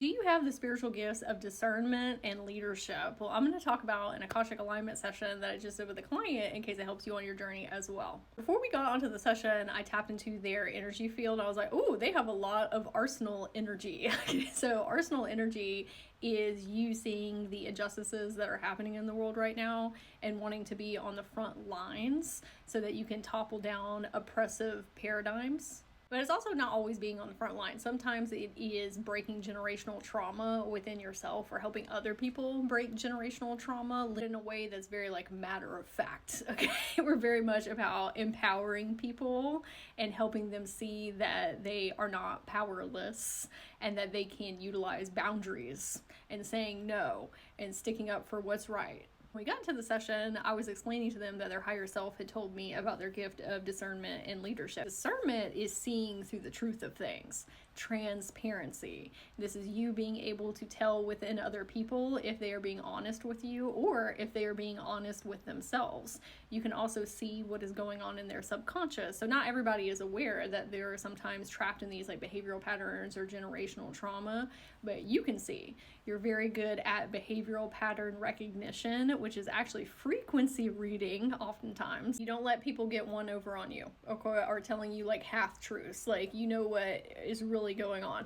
Do you have the spiritual gifts of discernment and leadership? Well, I'm going to talk about an Akashic alignment session that I just did with a client in case it helps you on your journey as well. Before we got onto the session, I tapped into their energy field. I was like, oh, they have a lot of arsenal energy. So arsenal energy is you seeing the injustices that are happening in the world right now and wanting to be on the front lines so that you can topple down oppressive paradigms. But it's also not always being on the front line. Sometimes it is breaking generational trauma within yourself or helping other people break generational trauma in a way that's very like matter of fact. Okay, we're very much about empowering people and helping them see that they are not powerless and that they can utilize boundaries and saying no and sticking up for what's right. When we got into the session, I was explaining to them that their higher self had told me about their gift of discernment and leadership. Discernment is seeing through the truth of things. Transparency. This is you being able to tell within other people if they are being honest with you or if they are being honest with themselves. You can also see what is going on in their subconscious. So not everybody is aware that they're sometimes trapped in these like behavioral patterns or generational trauma, but you can see. You're very good at behavioral pattern recognition, which is actually frequency reading oftentimes. You don't let people get one over on you or telling you like half truths. Like you know what is really going on.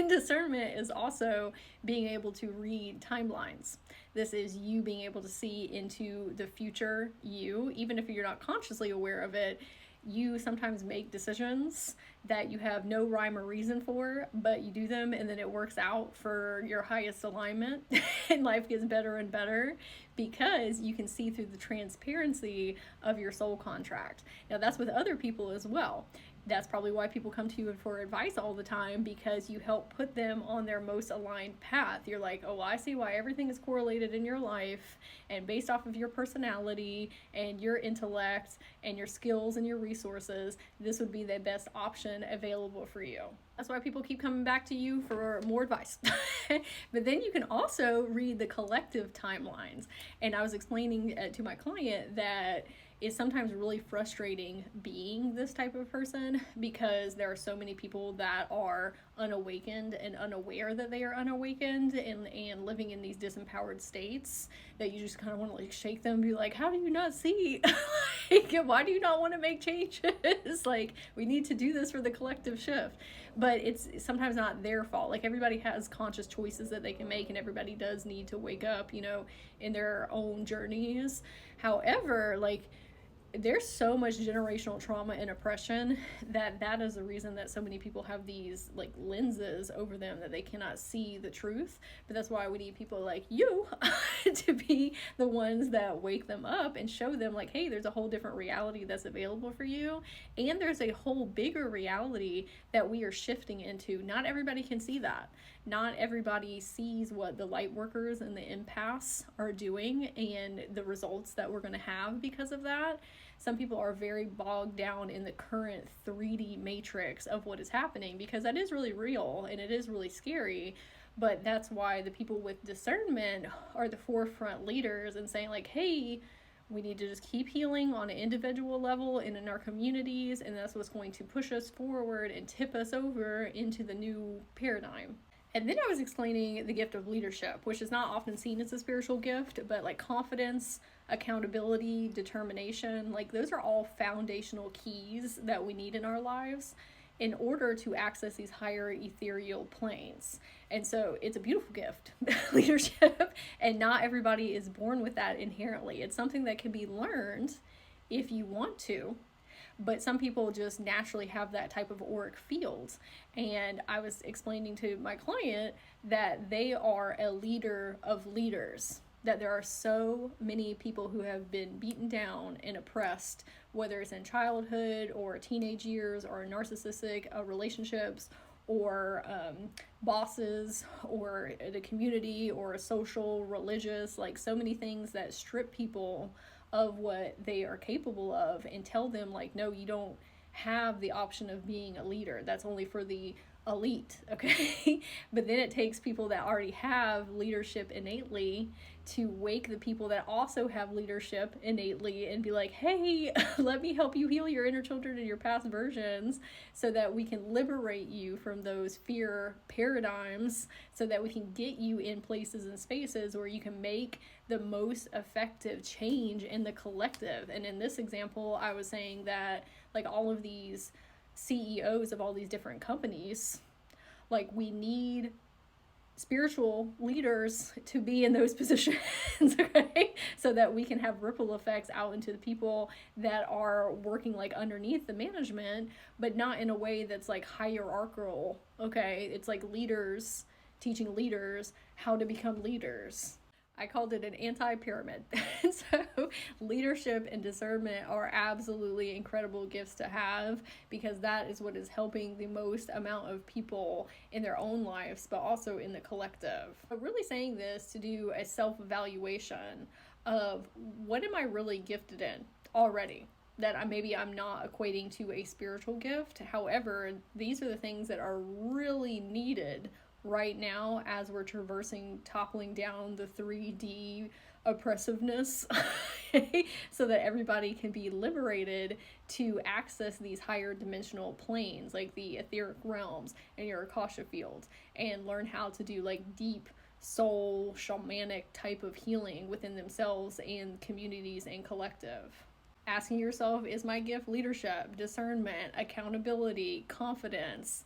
Discernment is also being able to read timelines. This is you being able to see into the future you, even if you're not consciously aware of it. You sometimes make decisions that you have no rhyme or reason for, but you do them and then it works out for your highest alignment and life gets better and better because you can see through the transparency of your soul contract. Now that's with other people as well. That's probably why people come to you for advice all the time, because you help put them on their most aligned path. You're like, oh, I see why everything is correlated in your life, and based off of your personality and your intellect and your skills and your resources, this would be the best option available for you. That's why people keep coming back to you for more advice. But then you can also read the collective timelines. And I was explaining to my client that it's sometimes really frustrating being this type of person because there are so many people that are unawakened and unaware that they are unawakened and living in these disempowered states that you just kind of want to like shake them and be like, how do you not see? Like, why do you not want to make changes? Like, we need to do this for the collective shift. But it's sometimes not their fault. Like, everybody has conscious choices that they can make, and everybody does need to wake up, you know, in their own journeys. However, like, there's so much generational trauma and oppression that is the reason that so many people have these like lenses over them that they cannot see the truth. But that's why we need people like you to be the ones that wake them up and show them like, hey, there's a whole different reality that's available for you, and there's a whole bigger reality that we are shifting into. Not everybody can see that. Not everybody sees what the Lightworkers and the empaths are doing and the results that we're going to have because of that. Some people are very bogged down in the current 3D matrix of what is happening because that is really real and it is really scary. But that's why the people with discernment are the forefront leaders and saying like, hey, we need to just keep healing on an individual level and in our communities, and that's what's going to push us forward and tip us over into the new paradigm. And then I was explaining the gift of leadership, which is not often seen as a spiritual gift, but like confidence, accountability, determination, like those are all foundational keys that we need in our lives in order to access these higher ethereal planes. And so it's a beautiful gift, leadership, and not everybody is born with that inherently. It's something that can be learned if you want to. But some people just naturally have that type of auric field. And I was explaining to my client that they are a leader of leaders, that there are so many people who have been beaten down and oppressed, whether it's in childhood or teenage years or narcissistic relationships or bosses or the community or social, religious, like so many things that strip people of what they are capable of and tell them like, no, you don't have the option of being a leader. That's only for the elite, okay? But then it takes people that already have leadership innately to wake the people that also have leadership innately and be like, hey, let me help you heal your inner children and your past versions so that we can liberate you from those fear paradigms, so that we can get you in places and spaces where you can make the most effective change in the collective. And in this example, I was saying that like all of these CEOs of all these different companies, like we need spiritual leaders to be in those positions, okay? So that we can have ripple effects out into the people that are working like underneath the management, but not in a way that's like hierarchical, okay? It's like leaders teaching leaders how to become leaders. I called it an anti-pyramid. So leadership and discernment are absolutely incredible gifts to have, because that is what is helping the most amount of people in their own lives, but also in the collective. But really saying this to do a self-evaluation of what am I really gifted in already, that I'm not equating to a spiritual gift. However, these are the things that are really needed right now as we're toppling down the 3D oppressiveness so that everybody can be liberated to access these higher dimensional planes like the etheric realms and your Akasha fields, and learn how to do like deep soul shamanic type of healing within themselves and communities and collective. Asking yourself, is my gift leadership, discernment, accountability, confidence,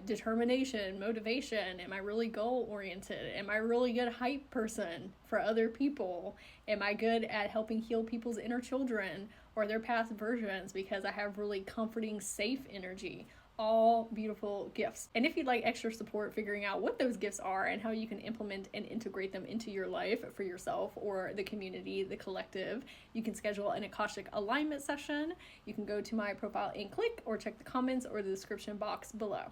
determination, motivation? Am I really goal oriented? Am I a really good hype person for other people? Am I good at helping heal people's inner children or their past versions because I have really comforting, safe energy? All beautiful gifts. And if you'd like extra support figuring out what those gifts are and how you can implement and integrate them into your life for yourself or the community, the collective, you can schedule an Akashic alignment session. You can go to my profile and click, or check the comments or the description box below.